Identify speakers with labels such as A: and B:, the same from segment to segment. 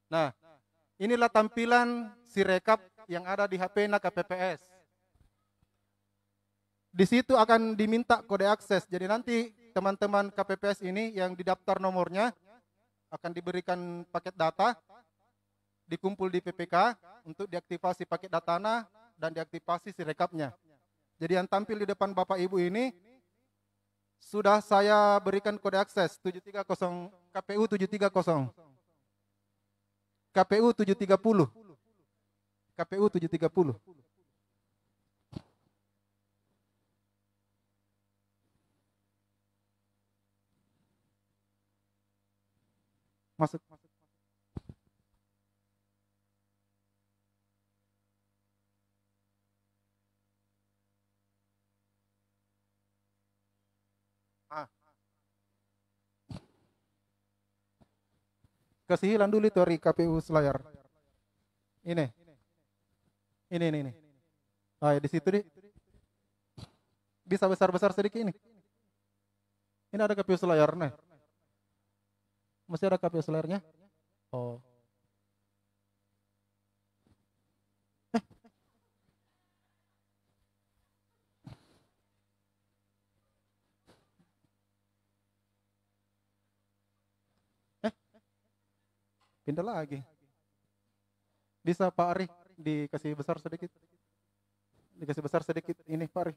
A: Nah, inilah tampilan Sirekap yang ada di HP KPPS. Di situ akan diminta kode akses. Jadi nanti teman-teman KPPS ini yang didaftar nomornya akan diberikan paket data, dikumpul di PPK untuk diaktifasi paket datana dan diaktifasi Sirekapnya. Jadi yang tampil di depan Bapak Ibu ini sudah saya berikan kode akses 730 KPU 730. KPU 730. KPU 730. Masuk. Ah, kasih hilang dulu itu dari KPU Selayar. Ini. Ini. Ah, ya, di situ di bisa besar-besar sedikit ini. Ini ada KPU Selayar nih. Masih ada KPU Selayarnya? Oh. Eh, pindah lagi. Bisa Pak Ari dikasih besar sedikit. Dikasih besar sedikit ini Pak Ari.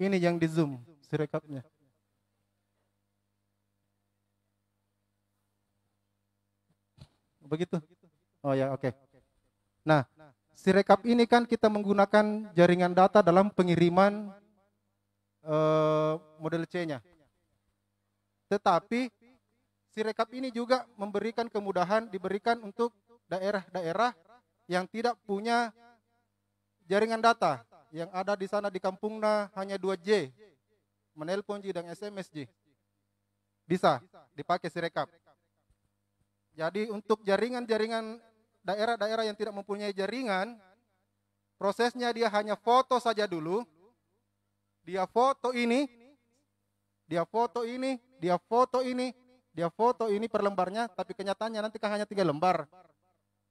A: Ini yang di zoom Sirekapnya. Begitu. Oh ya, oke. Nah, Sirekap ini kan kita menggunakan jaringan data dalam pengiriman model C-nya. Tetapi Sirekap ini juga memberikan kemudahan diberikan untuk daerah-daerah yang tidak punya jaringan data. Yang ada di sana di kampungnya hanya 2J, menelpon J dan SMS J. Bisa dipakai Sirekap. Jadi untuk jaringan-jaringan daerah-daerah yang tidak mempunyai jaringan, prosesnya dia hanya foto saja dulu. Dia foto ini, dia foto ini, dia foto ini, dia foto ini per lembarnya, tapi kenyataannya nanti kan hanya 3 lembar.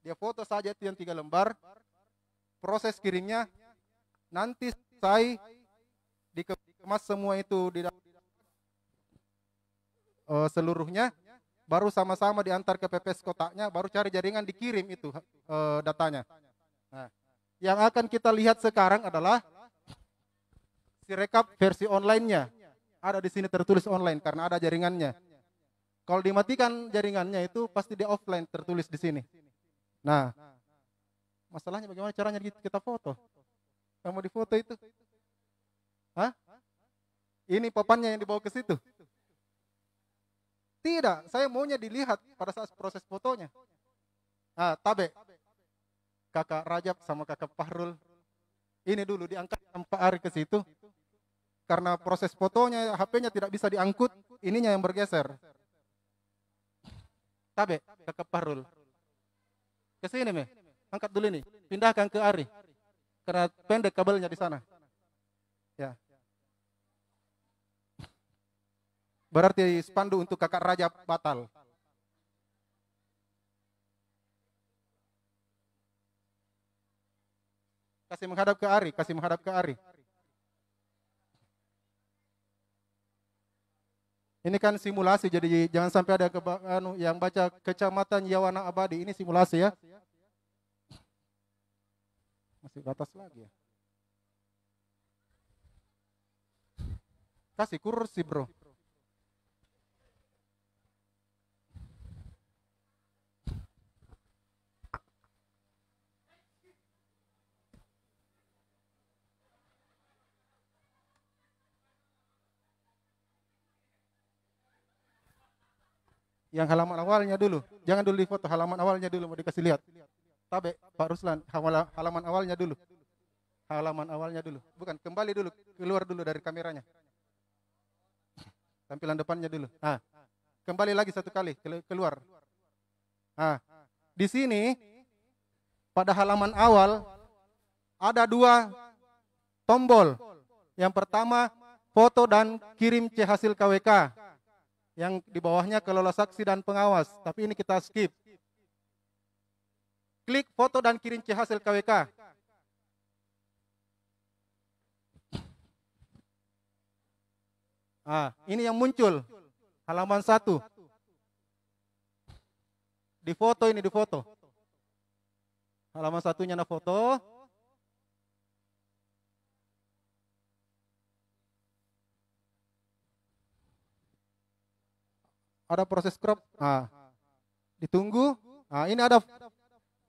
A: Dia foto saja itu yang 3 lembar. Proses kirimnya nanti selesai dikemas semua itu di seluruhnya, baru sama-sama diantar ke PPS kotaknya, baru cari jaringan dikirim itu datanya. Nah, yang akan kita lihat sekarang adalah Sirekap versi online-nya. Ada di sini tertulis online karena ada jaringannya. Kalau dimatikan jaringannya itu pasti dia offline tertulis di sini. Nah, masalahnya bagaimana caranya kita foto? Kamu di foto itu? Hah? Ini papannya yang dibawa ke situ? Tidak, saya maunya dilihat pada saat proses fotonya. Nah, Tabe, kakak Rajab sama kakak Fahrul, ini dulu diangkat sampai Ari ke situ. Karena proses fotonya, HP-nya tidak bisa diangkut, ininya yang bergeser. Tabe, kakak Fahrul. Ke sini, Me. Angkat dulu ini. Pindahkan ke Ari. Karena pendek kabelnya di sana. Ya. Berarti spanduk untuk kakak Rajab batal. Kasih menghadap ke Ari, kasih menghadap ke Ari. Ini kan simulasi, jadi jangan sampai ada yang baca Kecamatan Yawana Abadi. Ini simulasi ya. Masih batas lagi ya. Kasih kursi bro. Yang halaman awalnya dulu. Jangan dulu di foto, halaman awalnya dulu mau dikasih lihat. Tabe, Pak Ruslan, halaman awalnya dulu. Halaman awalnya dulu. Bukan, kembali dulu, keluar dulu dari kameranya. Tampilan depannya dulu. Nah, kembali lagi satu kali, keluar. Nah, di sini pada halaman awal ada dua tombol. Yang pertama, foto dan kirim C hasil KWK. Yang di bawahnya kelola saksi dan pengawas. Tapi ini kita skip. Klik foto dan kirim C hasil KWK. Ini yang muncul. Halaman 1. Di foto ini, di foto. Halaman satunya ada foto. Ada proses crop. Ditunggu. Ini ada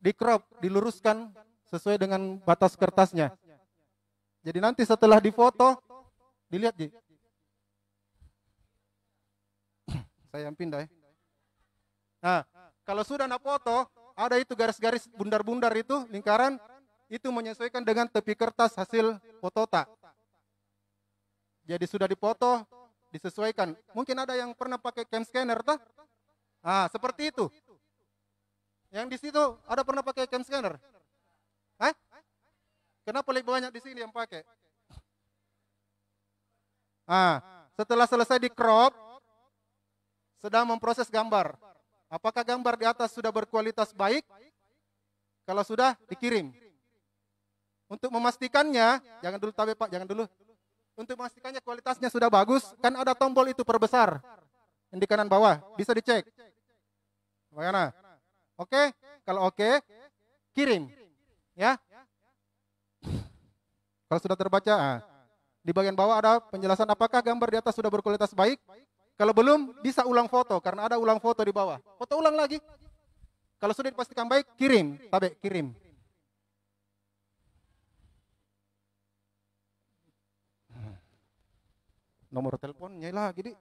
A: di crop, diluruskan sesuai dengan batas kertasnya. Jadi nanti setelah difoto, dilihat Ji. Saya yang pindah ya. Kalau sudah nak foto, ada itu garis-garis bundar-bundar itu, lingkaran, itu menyesuaikan dengan tepi kertas hasil fotota. Jadi sudah dipoto, disesuaikan. Mungkin ada yang pernah pakai cam scanner, toh? Seperti itu. Yang di situ ada pernah pakai cam scanner? Kenapa lebih banyak di sini yang pakai? Setelah selesai di crop, sedang memproses gambar. Apakah gambar di atas sudah berkualitas baik? Kalau sudah, dikirim. Untuk memastikannya, jangan dulu tabe Pak, jangan dulu. Untuk memastikannya kualitasnya sudah bagus, kan ada tombol itu perbesar. Yang di kanan bawah, bisa dicek. Bagaimana? Oke? Kalau oke, kirim. Ya. Kalau sudah terbaca, di bagian bawah ada penjelasan apakah gambar di atas sudah berkualitas baik. Kalau belum, bisa ulang foto, karena ada ulang foto di bawah. Foto ulang lagi. Kalau sudah dipastikan baik, kirim. Tabe, kirim. Nomor teleponnya lagi, Dik.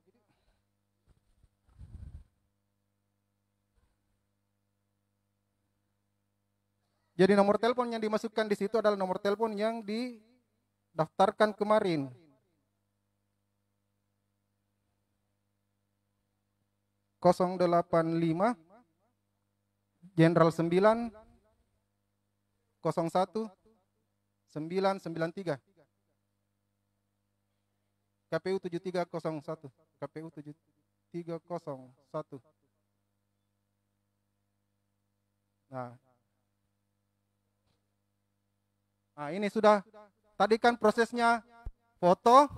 A: Jadi nomor telepon yang dimasukkan di situ adalah nomor telepon yang didaftarkan kemarin. (085) Jenderal 9 01 993 KPU 7301 KPU 7301. Ini sudah. Tadi kan prosesnya foto.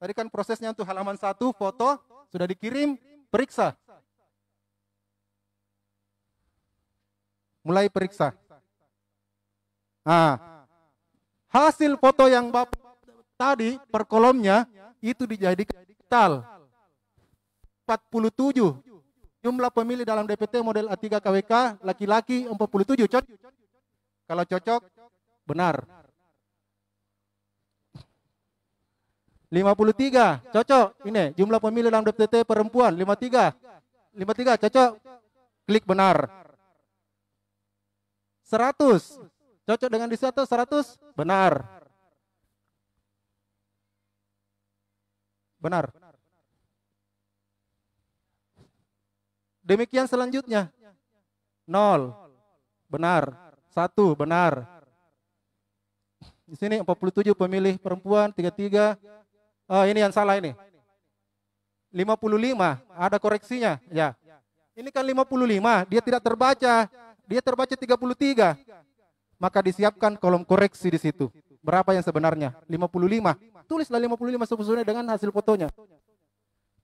A: Tadi kan prosesnya untuk halaman 1 foto. Sudah dikirim, periksa. Mulai periksa. Hasil foto yang Bapak tadi per kolomnya itu dijadikan digital. 47. Jumlah pemilih dalam DPT model A3 KWK laki-laki 47. Cocok? Kalau cocok, benar. 53, cocok. Ini jumlah pemilih dalam DPT perempuan 53. 53 cocok. Klik benar. 100. Cocok dengan di situ 100? Benar. Benar. Demikian selanjutnya. 0. Benar. 1. Benar. Di sini 47 pemilih perempuan, 33. Ini yang salah ini. 55, ada koreksinya. Ya. Ini kan 55, dia tidak terbaca. Dia terbaca 33. Maka disiapkan kolom koreksi di situ. Berapa yang sebenarnya? 55. Tulislah 55 sesuai dengan hasil fotonya.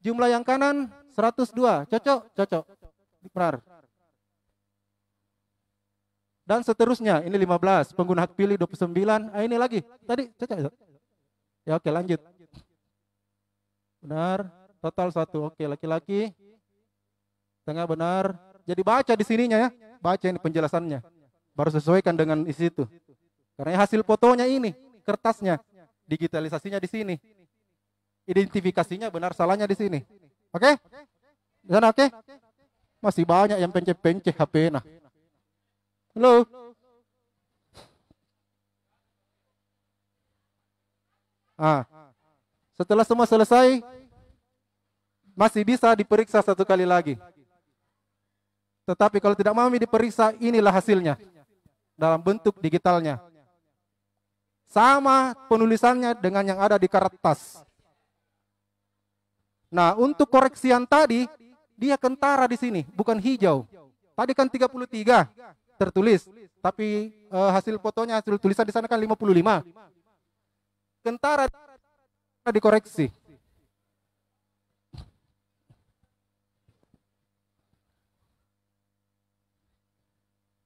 A: Jumlah yang kanan 102. Cocok? Cocok. Benar. Dan seterusnya, ini 15. Pengguna hak pilih 29. Ini lagi. Tadi cocok. Ya oke, lanjut. Benar, total 1. Oke, laki-laki. Tengah benar. Jadi baca di sininya ya. Baca ini penjelasannya. Baru sesuaikan dengan isi itu. Karena hasil fotonya ini, kertasnya. Digitalisasinya di sini. Identifikasinya benar salahnya di sini. Oke? Di sana oke? Masih banyak yang pencet-pencet HP nah. Halo? Setelah semua selesai, masih bisa diperiksa satu kali lagi. Tetapi kalau tidak mau diperiksa, inilah hasilnya. dalam bentuk digitalnya. Sama penulisannya dengan yang ada di kertas. Nah, untuk koreksi yang tadi, dia kentara di sini, bukan hijau. Tadi kan 33 tertulis, tapi hasil fotonya, hasil tulisan di sana kan 55. Kentara dikoreksi.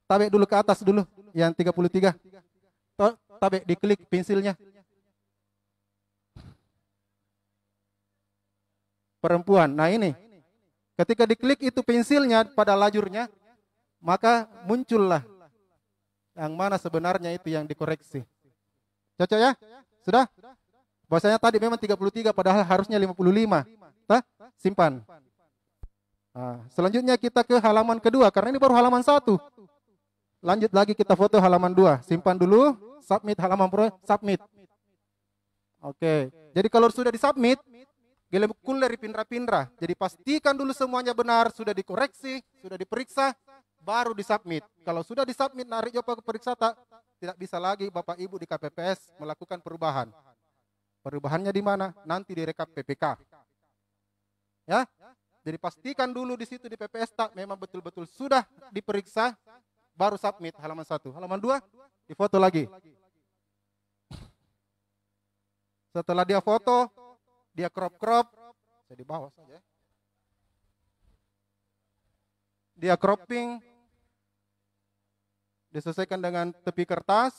A: Tabek dulu ke atas dulu, yang 33. Tabek diklik pensilnya. Perempuan. Nah ini, ketika diklik itu pensilnya pada lajurnya, maka muncullah yang mana sebenarnya itu yang dikoreksi. Cocok ya? Sudah? Bahwasanya tadi memang 33 padahal harusnya 55. Nah, simpan. Nah, selanjutnya kita ke halaman kedua karena ini baru halaman 1. Lanjut lagi kita foto halaman 2. Simpan dulu, submit halaman pro, submit. Oke. Jadi kalau sudah disubmit, gelembukul dari pindra-pindra. Jadi pastikan dulu semuanya benar, sudah dikoreksi, sudah diperiksa, baru disubmit. Kalau sudah disubmit, narik jopa ke periksa tidak bisa lagi Bapak Ibu di KPPS melakukan perubahan. Perubahannya di mana? Nanti direkap PPK. Ya. Jadi pastikan dulu di situ di PPS memang betul-betul sudah diperiksa, baru submit halaman 1. Halaman 2, difoto lagi. Setelah dia foto, dia crop. Saya di bawah saja. Dia cropping. Disesuaikan dengan tepi kertas.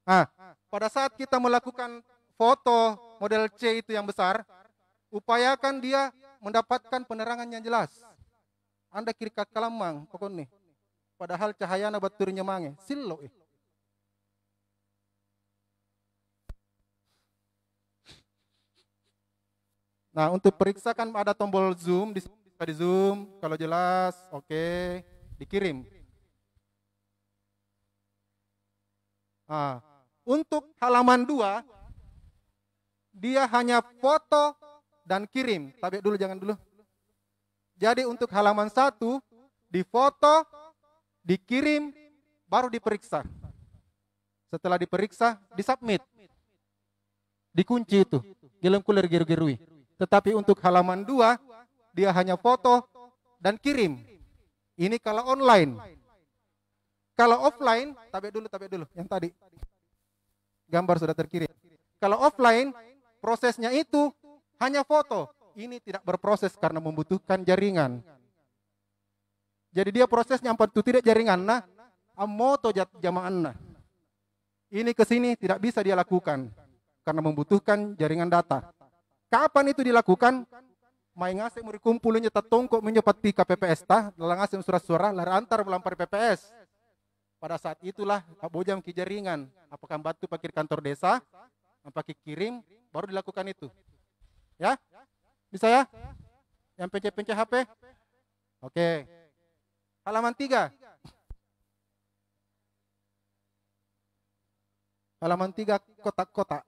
A: Nah, pada saat kita melakukan foto model C itu yang besar, upayakan dia mendapatkan penerangan yang jelas. Anda kiri kalamang pokoknya. Padahal cahayana baturnya mange. Silo Nah, untuk periksakan ada tombol zoom, bisa di zoom, kalau jelas, oke, dikirim. Nah, untuk halaman 2, dia hanya foto dan kirim. Tapi dulu, jangan dulu. Jadi untuk halaman 1, difoto, dikirim, baru diperiksa. Setelah diperiksa, disubmit. Dikunci itu, gelem-kuler geru-gerui. Tetapi untuk halaman 2, dia hanya foto dan kirim. Ini kalau online. Kalau offline, tabe dulu, yang tadi. Gambar sudah terkirim. Kalau offline, prosesnya itu hanya foto. Ini tidak berproses karena membutuhkan jaringan. Jadi dia prosesnya itu tidak jaringan. Nah, amoto jamaanna. Ini ke sini tidak bisa dia lakukan karena membutuhkan jaringan data. Kapan itu dilakukan? Mai ngasih muri kumpulnya tatongkok menyepat pi KPPS dalam ngasih surat-surat lar antar melampar PPS. Pada saat itulah abojam ki jaringan. Apakah batu pakai kantor desa, pakai kirim, baru dilakukan itu. Ya? Bisa ya? Yang pencet-pencet HP? Oke. Halaman 3. Halaman 3 kotak-kotak.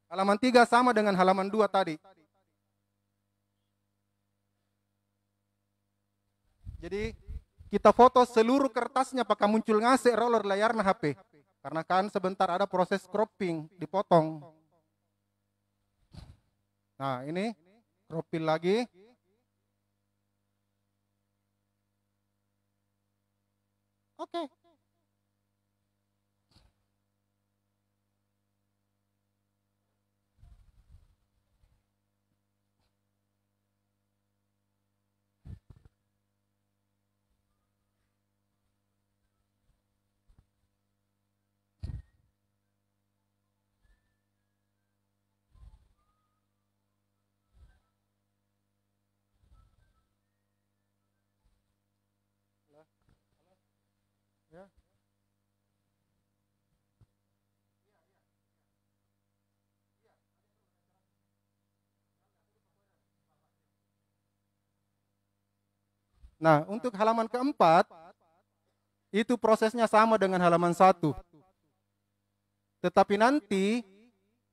A: Halaman 3 sama dengan halaman 2 tadi. Jadi kita foto seluruh kertasnya apakah muncul ngasih roller layarnya HP. Karena kan sebentar ada proses cropping, dipotong. Nah ini cropping lagi. Oke. Ya. Nah, untuk halaman keempat, itu prosesnya sama dengan halaman 1. Tetapi nanti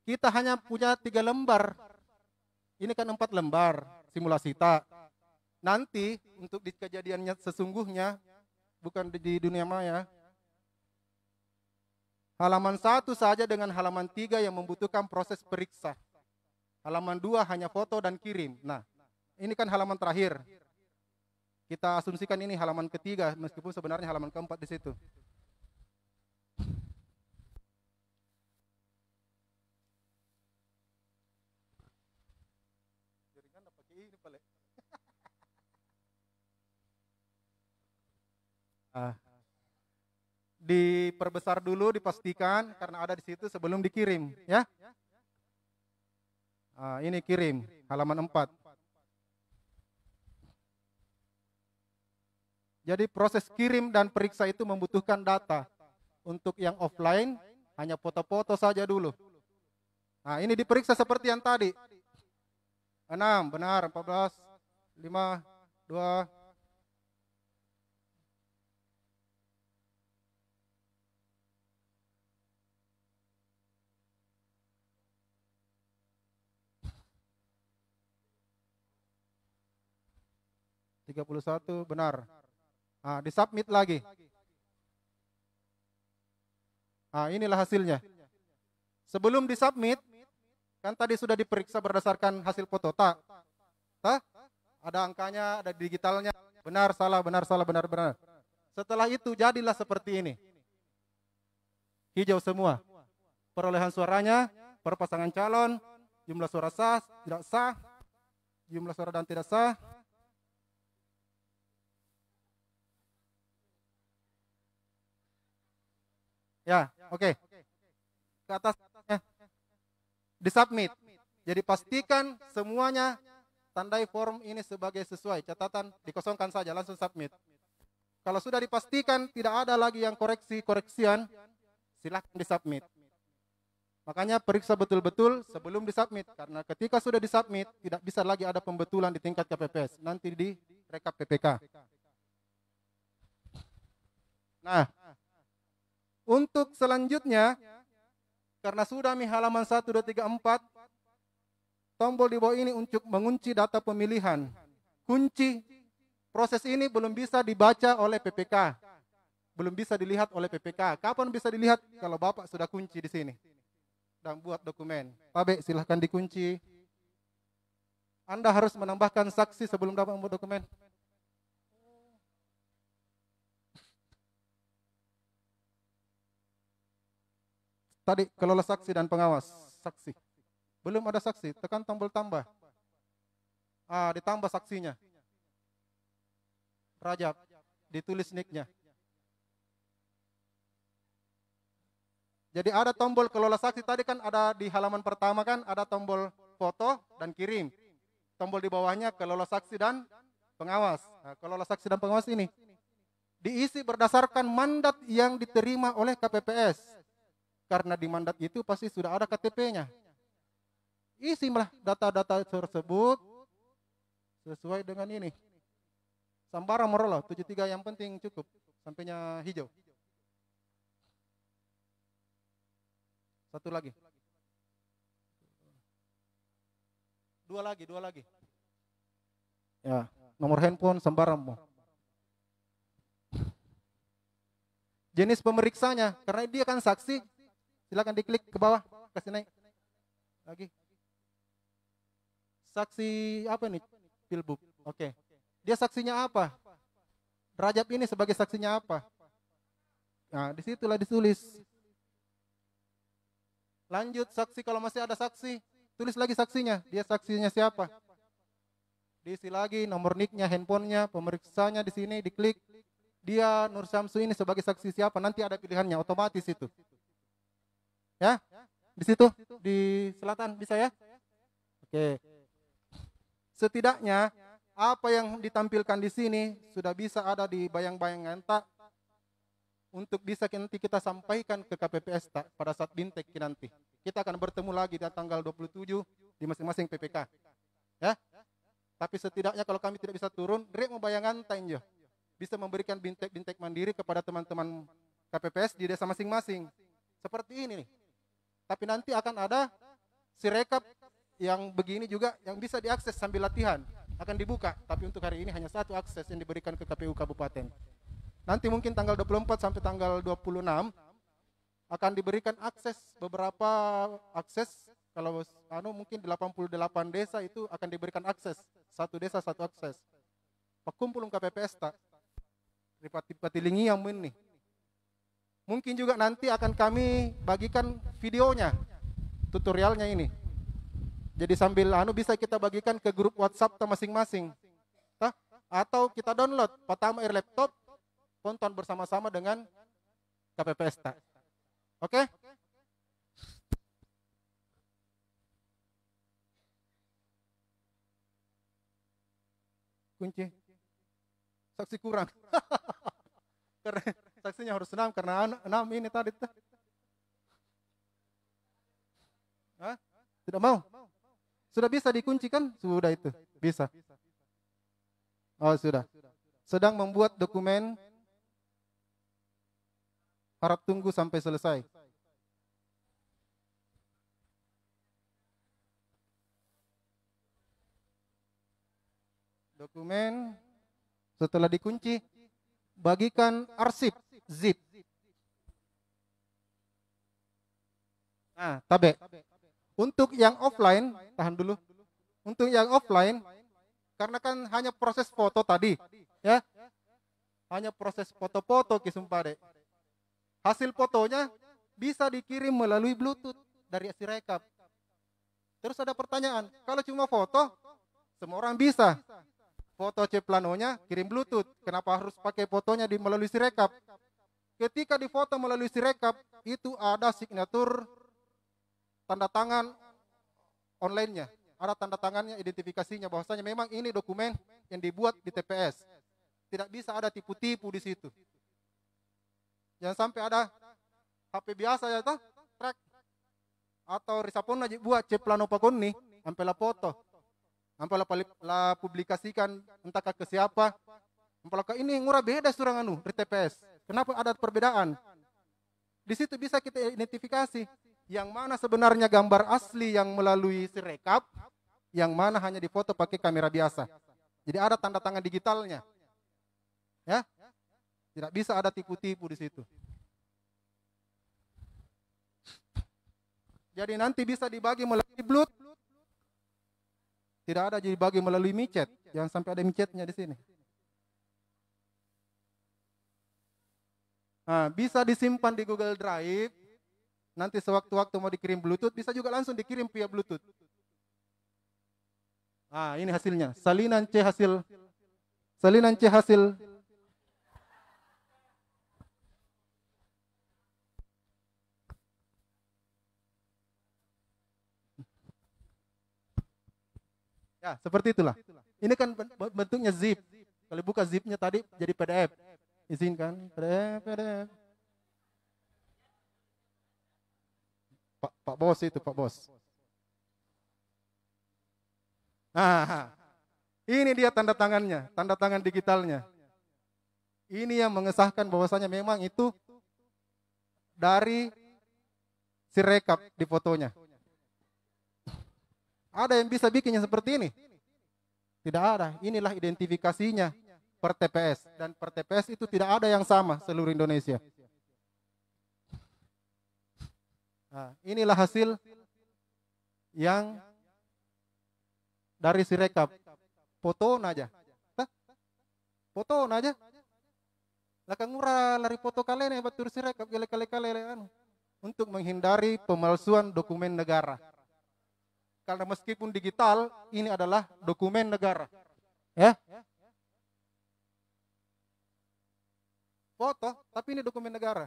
A: kita hanya punya 3 lembar. Ini kan 4 lembar. simulasi tak. Nanti untuk di kejadiannya sesungguhnya, bukan di dunia maya, halaman 1 saja dengan halaman 3 yang membutuhkan proses periksa. Halaman 2 hanya foto dan kirim. Nah, ini kan halaman terakhir. Kita asumsikan ini halaman ketiga, meskipun sebenarnya halaman keempat di situ. Diperbesar dulu, dipastikan karena ada di situ sebelum dikirim, ya. Ini kirim, halaman 4. Jadi proses kirim dan periksa itu membutuhkan data. Untuk yang offline, hanya foto-foto saja dulu. Nah, ini diperiksa seperti yang tadi. 6, benar, 14, 5, 2, 31, benar. Disubmit lagi. Inilah hasilnya. Sebelum disubmit, kan tadi sudah diperiksa berdasarkan hasil foto. Tak? Ada angkanya, ada digitalnya. Benar, salah, benar, salah, benar, benar. Setelah itu jadilah seperti ini. Hijau semua. Perolehan suaranya, per pasangan calon, jumlah suara sah, tidak sah, jumlah suara dan tidak sah. Ya, oke. Ke atasnya disubmit. Jadi pastikan semuanya tandai form ini sebagai sesuai. Catatan dikosongkan saja, langsung submit. Kalau sudah dipastikan tidak ada lagi yang koreksian, silahkan disubmit. Makanya periksa betul-betul sebelum disubmit. Karena ketika sudah disubmit, tidak bisa lagi ada pembetulan di tingkat KPPS. Nanti di rekap PPK. Nah, untuk selanjutnya, karena sudah halaman 1, 2, 3, 4, tombol di bawah ini untuk mengunci data pemilihan. Kunci proses ini belum bisa dibaca oleh PPK. Belum bisa dilihat oleh PPK. Kapan bisa dilihat? Kalau Bapak sudah kunci di sini. Dan buat dokumen. Pak B, silahkan dikunci. Anda harus menambahkan saksi sebelum dapat membuat dokumen. Tadi kelola saksi dan pengawas. Saksi. Belum ada saksi, tekan tombol tambah. Ditambah saksinya. Rajab, ditulis nicknya. Jadi ada tombol kelola saksi, tadi kan ada di halaman pertama kan, ada tombol foto dan kirim. Tombol di bawahnya kelola saksi dan pengawas. Kelola saksi dan pengawas ini diisi berdasarkan mandat yang diterima oleh KPPS. Karena di mandat itu pasti sudah ada KTP-nya. Isilah data-data tersebut sesuai dengan ini. Sambara Morolo 73 yang penting cukup sampainya hijau. Satu lagi. Dua lagi. Ya, nomor handphone Sambaramu. Jenis pemeriksanya, karena dia kan saksi. Silakan diklik ke bawah, kasih naik. Lagi. Saksi apa nih? Pilbuk. Oke. Dia saksinya apa? Rajab ini sebagai saksinya apa? Nah, disitulah ditulis. Lanjut saksi, kalau masih ada saksi, tulis lagi saksinya. Dia saksinya siapa? Diisi lagi nomor nicknya, handphonenya, pemeriksanya di sini, diklik. Dia Nur Syamsu ini sebagai saksi siapa? Nanti ada pilihannya, otomatis itu. Ya, di situ, di selatan bisa ya? Oke. Setidaknya apa yang ditampilkan di sini sudah bisa ada di bayang-bayangan tak untuk bisa nanti kita sampaikan ke KPPS tak pada saat bintek nanti. Kita akan bertemu lagi di tanggal 27 di masing-masing PPK. Ya. Tapi setidaknya kalau kami tidak bisa turun, rek mau bayangan tanjo. Bisa memberikan bintek-bintek mandiri kepada teman-teman KPPS di desa masing-masing. Seperti ini nih. Tapi nanti akan ada sirekap yang begini juga yang bisa diakses sambil latihan. akan dibuka, tapi untuk hari ini hanya satu akses yang diberikan ke KPU Kabupaten. Nanti mungkin tanggal 24 sampai tanggal 26 akan diberikan akses, beberapa akses. Kalau mungkin 88 desa itu akan diberikan akses, satu desa satu akses. Pakumpul KPPS tak Patilingi yang ini. Mungkin juga nanti akan kami bagikan videonya, tutorialnya ini. Jadi sambil bisa kita bagikan ke grup WhatsApp masing-masing. Atau kita download Patama Air laptop, tonton bersama-sama dengan KPPS. Oke? Kunci. Saksi kurang. Karena saksinya harus 6 karena 6 ini tadi. Tidak mau? Sudah bisa dikunci kan? Sudah itu. Bisa. Oh, sudah. Sedang membuat dokumen. Harap tunggu sampai selesai. Dokumen setelah dikunci, bagikan arsip zip. Nah, tabe. Untuk yang offline, tahan dulu. Untuk yang offline, karena kan hanya proses foto tadi, ya, hanya proses foto-foto kisumpade. Hasil fotonya bisa dikirim melalui Bluetooth dari Sirekap. Terus ada pertanyaan, kalau cuma foto, semua orang bisa. Foto C-planonya kirim Bluetooth. Kenapa harus pakai fotonya melalui Sirekap? Ketika difoto melalui Sirekap, itu ada signatur tanda tangan online-nya. Ada tanda tangannya, identifikasinya, bahwasanya memang ini dokumen yang dibuat di TPS. Tidak bisa ada tipu-tipu di situ. Jangan sampai ada HP biasa ya, track. Atau risapon aja buat C-plano pakon nih, sampai la foto. Sampai la publikasikan entah ke siapa. Sampai ini murah beda surang di TPS. Kenapa ada perbedaan? Di situ bisa kita identifikasi yang mana sebenarnya gambar asli yang melalui Sirekap, yang mana hanya difoto pakai kamera biasa. Jadi ada tanda tangan digitalnya. Ya? Tidak bisa ada tipu-tipu di situ. Jadi nanti bisa dibagi melalui Bluetooth. Tidak ada jadi bagi melalui micet. Jangan sampai ada micetnya di sini. Nah, bisa disimpan di Google Drive. Nanti sewaktu-waktu mau dikirim Bluetooth, bisa juga langsung dikirim via Bluetooth. Nah, ini hasilnya. Salinan C hasil. Salinan C hasil. Ya, seperti itulah. Ini kan bentuknya zip. Kalau buka zipnya tadi jadi PDF. Izinkan PDF. Pak Bos itu, Pak Bos. Nah, ini dia tanda tangannya, tanda tangan digitalnya. Ini yang mengesahkan bahwasanya memang itu dari Sirekap di fotonya. Ada yang bisa bikinnya seperti ini? Tidak ada. Inilah identifikasinya per TPS. Dan per TPS itu tidak ada yang sama seluruh Indonesia. Nah, inilah hasil yang dari Sirekap. Foto aja. Foto aja. Lakang murah lari foto kalian batur Sirekap kali-kali untuk menghindari pemalsuan dokumen negara. Karena meskipun digital, ini adalah dokumen negara. Ya. Foto, tapi ini dokumen negara.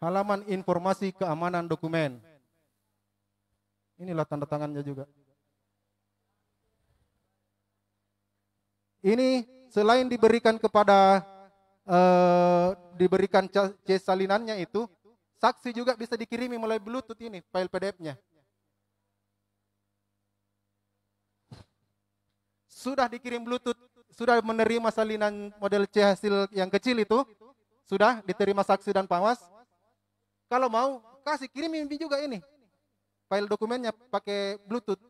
A: Halaman informasi keamanan dokumen. Inilah tanda tangannya juga. Ini selain diberikan kepada diberikan C salinannya itu, saksi juga bisa dikirimi melalui Bluetooth ini, file PDF-nya. Sudah dikirim Bluetooth sudah menerima salinan model C hasil yang kecil itu, sudah diterima saksi dan pengawas. Kalau mau, kasih kirimin juga ini. File dokumennya pakai Bluetooth.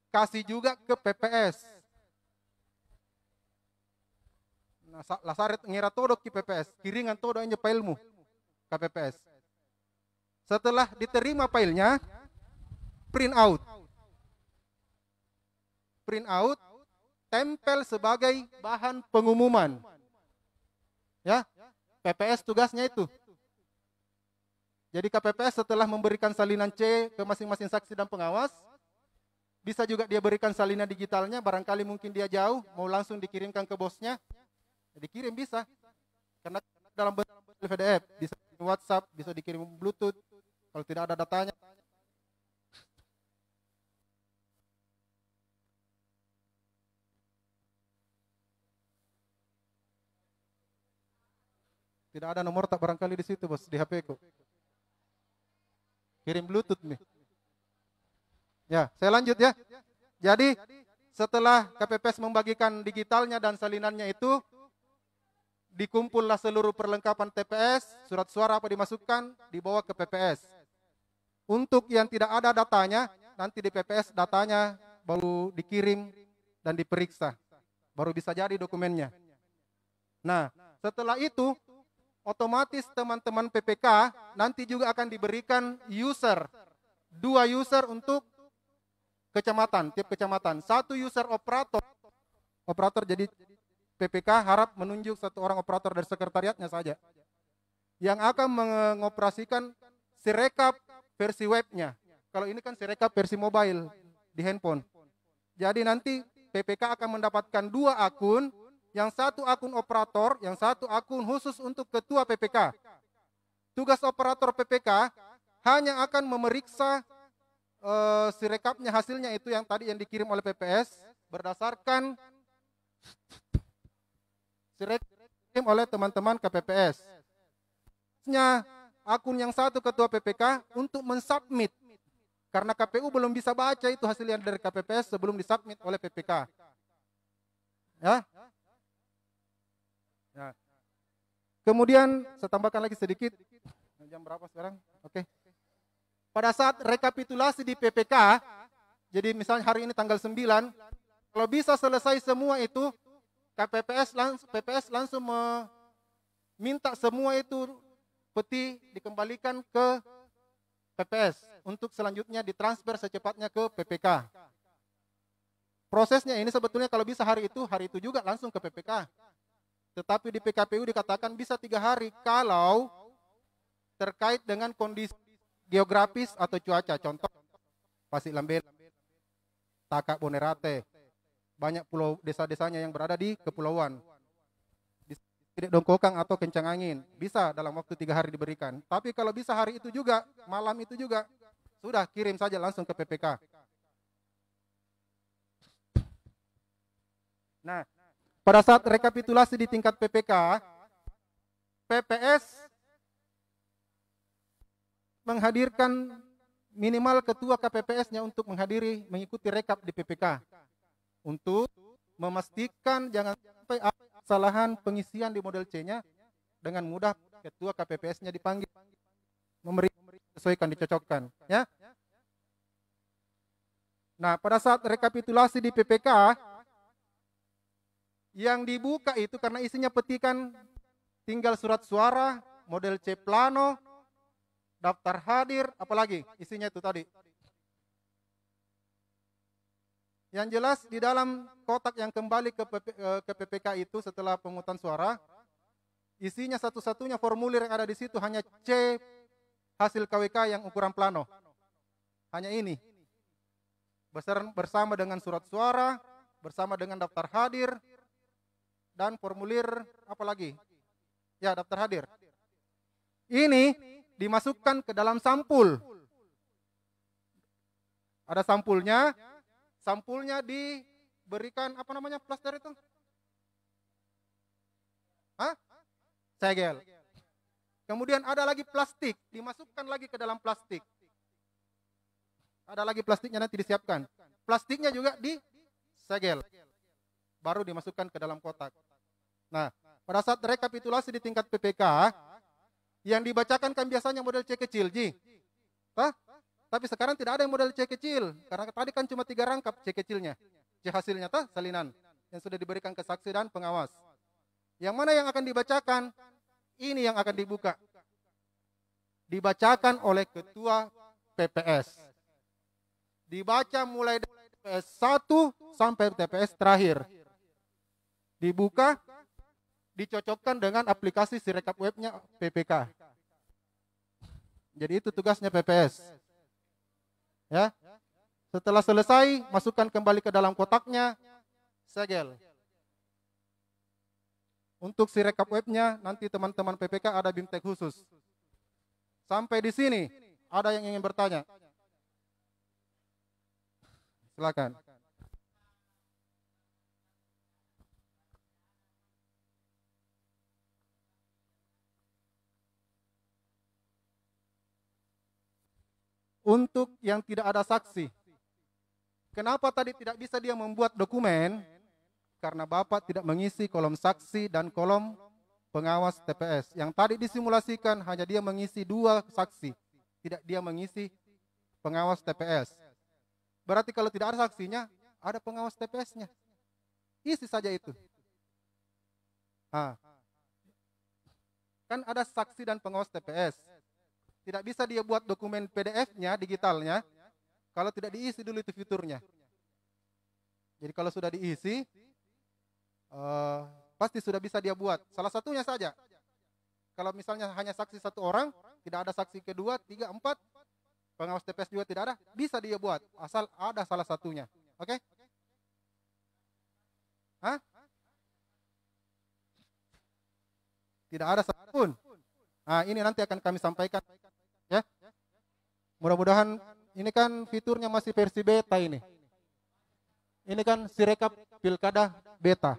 A: Kasih juga ke PPS. Nah, lasaret ngira todo ke PPS. Kiringan todo aja filemu ke PPS. Setelah diterima filenya, print out. Print out, tempel sebagai bahan pengumuman. Ya, PPS tugasnya itu. Jadi KPPS setelah memberikan salinan C ke masing-masing saksi dan pengawas, bisa juga dia berikan salinan digitalnya, barangkali mungkin dia jauh, mau langsung dikirimkan ke bosnya, dikirim bisa. Karena dalam bentuk PDF, bisa dikirim WhatsApp, bisa dikirim Bluetooth, kalau tidak ada datanya. Tidak ada nomor tak barangkali di situ bos, di HP ku. Kirim Bluetooth nih. Ya, saya lanjut ya. Jadi setelah KPPS membagikan digitalnya dan salinannya itu, dikumpullah seluruh perlengkapan TPS, surat suara apa dimasukkan, dibawa ke PPS. Untuk yang tidak ada datanya, nanti di PPS datanya baru dikirim dan diperiksa. Baru bisa jadi dokumennya. Nah, setelah itu, otomatis teman-teman PPK nanti juga akan diberikan user. 2 user untuk kecamatan, tiap kecamatan. 1 user operator. Operator jadi PPK harap menunjuk 1 orang operator dari sekretariatnya saja. Yang akan mengoperasikan Sirekap versi webnya. Kalau ini kan Sirekap versi mobile di handphone. Jadi nanti PPK akan mendapatkan 2 akun. Yang 1 akun operator, yang 1 akun khusus untuk ketua PPK. Tugas operator PPK hanya akan memeriksa Sirekapnya, hasilnya itu yang tadi yang dikirim oleh PPS berdasarkan Sirekap dikirim oleh teman-teman KPPS. Akun yang 1 ketua PPK untuk mensubmit. Karena KPU belum bisa baca itu hasil yang dari KPPS sebelum disubmit oleh PPK. Ya. Nah. Kemudian saya tambahkan lagi sedikit. Jam berapa sekarang? Oke. Pada saat rekapitulasi di PPK, jadi misalnya hari ini tanggal 9, kalau bisa selesai semua itu, PPS langsung meminta semua itu peti dikembalikan ke PPS untuk selanjutnya ditransfer secepatnya ke PPK. Prosesnya ini sebetulnya kalau bisa hari itu juga langsung ke PPK. Tetapi di PKPU dikatakan bisa 3 hari kalau terkait dengan kondisi geografis atau cuaca. Contoh, Pasir Lambel, Takak Bonerate, banyak pulau desa-desanya yang berada di kepulauan. Tidak dongkokang atau kencang angin, bisa dalam waktu 3 hari diberikan. Tapi kalau bisa hari itu juga, malam itu juga, sudah kirim saja langsung ke PPK. Nah, pada saat rekapitulasi di tingkat PPK, PPS menghadirkan minimal ketua KPPS-nya untuk mengikuti rekap di PPK. Untuk memastikan jangan sampai ada kesalahan pengisian di model C-nya, dengan mudah ketua KPPS-nya dipanggil, sesuaikan, dicocokkan. Ya. Nah, pada saat rekapitulasi di PPK, yang dibuka itu karena isinya petikan tinggal surat suara, model C plano, daftar hadir, apalagi isinya itu tadi. Yang jelas di dalam kotak yang kembali ke PPK itu setelah pemungutan suara, isinya satu-satunya formulir yang ada di situ hanya C hasil KWK yang ukuran plano. Hanya ini. Bersama dengan surat suara, bersama dengan daftar hadir, dan formulir apa lagi? Ya, daftar hadir. Ini dimasukkan ke dalam sampul. Ada sampulnya. Sampulnya diberikan apa namanya plaster itu? Hah? Segel. Kemudian ada lagi plastik, dimasukkan lagi ke dalam plastik. Ada lagi plastiknya nanti disiapkan. Plastiknya juga disegel. baru dimasukkan ke dalam kotak. Nah, pada saat rekapitulasi di tingkat PPK, yang dibacakan kan biasanya model C kecil, Ji. Tapi sekarang tidak ada yang model C kecil, karena tadi kan cuma 3 rangkap C kecilnya. C hasilnya, salinan, yang sudah diberikan ke saksi dan pengawas. Yang mana yang akan dibacakan? Ini yang akan dibuka. Dibacakan oleh ketua PPS. Dibaca mulai dari TPS 1 sampai TPS terakhir. Dibuka, dicocokkan dengan aplikasi Sirekap webnya PPK. Jadi itu tugasnya PPS. Ya. Setelah selesai, masukkan kembali ke dalam kotaknya, segel. Untuk Sirekap webnya, nanti teman-teman PPK ada BIMTEK khusus. Sampai di sini, ada yang ingin bertanya? Silakan. Untuk yang tidak ada saksi, kenapa tadi tidak bisa dia membuat dokumen? Karena Bapak tidak mengisi kolom saksi dan kolom pengawas TPS. Yang tadi disimulasikan hanya dia mengisi 2 saksi, tidak dia mengisi pengawas TPS. Berarti kalau tidak ada saksinya, ada pengawas TPS-nya. Isi saja itu. Kan ada saksi dan pengawas TPS. Tidak bisa dia buat dokumen PDF-nya, digitalnya, kalau tidak diisi dulu itu fiturnya. Jadi kalau sudah diisi, pasti sudah bisa dia buat. Salah satunya saja. Kalau misalnya hanya saksi 1 orang, tidak ada saksi kedua, 3, 4, pengawas TPS juga tidak ada, bisa dia buat. Asal ada salah satunya. Oke? Tidak ada satupun. Nah, ini nanti akan kami sampaikan. Ya. Mudah-mudahan ini kan fiturnya masih versi beta ini. Ini kan Sirekap Pilkada beta.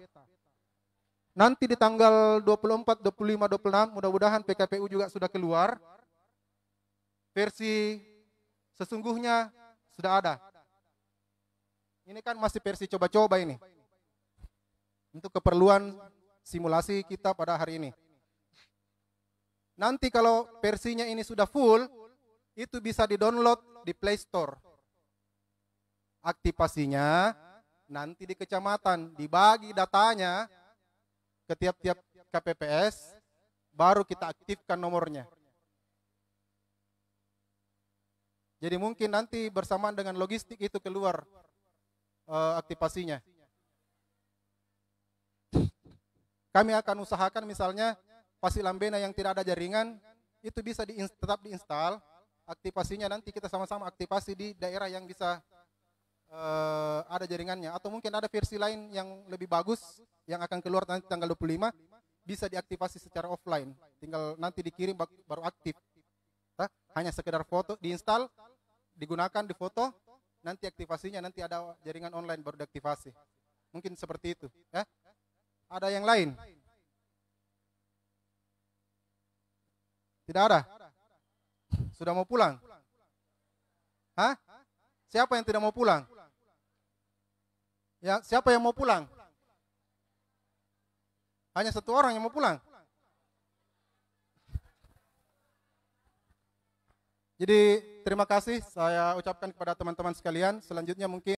A: Nanti di tanggal 24, 25, 26 mudah-mudahan PKPU juga sudah keluar. Versi sesungguhnya sudah ada. Ini kan masih versi coba-coba ini. Untuk keperluan simulasi kita pada hari ini. Nanti kalau versinya ini sudah full, itu bisa di-download di Play Store. Aktivasinya nanti di kecamatan, dibagi datanya ke tiap-tiap KPPS, baru kita aktifkan nomornya. Jadi mungkin nanti bersamaan dengan logistik itu keluar aktivasinya. Kami akan usahakan misalnya Pasilambena yang tidak ada jaringan, itu bisa tetap diinstal, aktivasinya nanti kita sama-sama aktivasi di daerah yang bisa ada jaringannya. Atau mungkin ada versi lain yang lebih bagus, yang akan keluar nanti tanggal 25, bisa diaktifasi secara offline. Tinggal nanti dikirim baru aktif. Hanya sekedar foto, diinstal, digunakan, difoto, nanti aktivasinya nanti ada jaringan online baru diaktifasi. Mungkin seperti itu. Ya. Ada yang lain? Tidak ada? Sudah mau pulang? Siapa yang tidak mau pulang? Ya, siapa yang mau pulang? Hanya 1 orang yang mau pulang. Jadi terima kasih saya ucapkan kepada teman-teman sekalian. Selanjutnya mungkin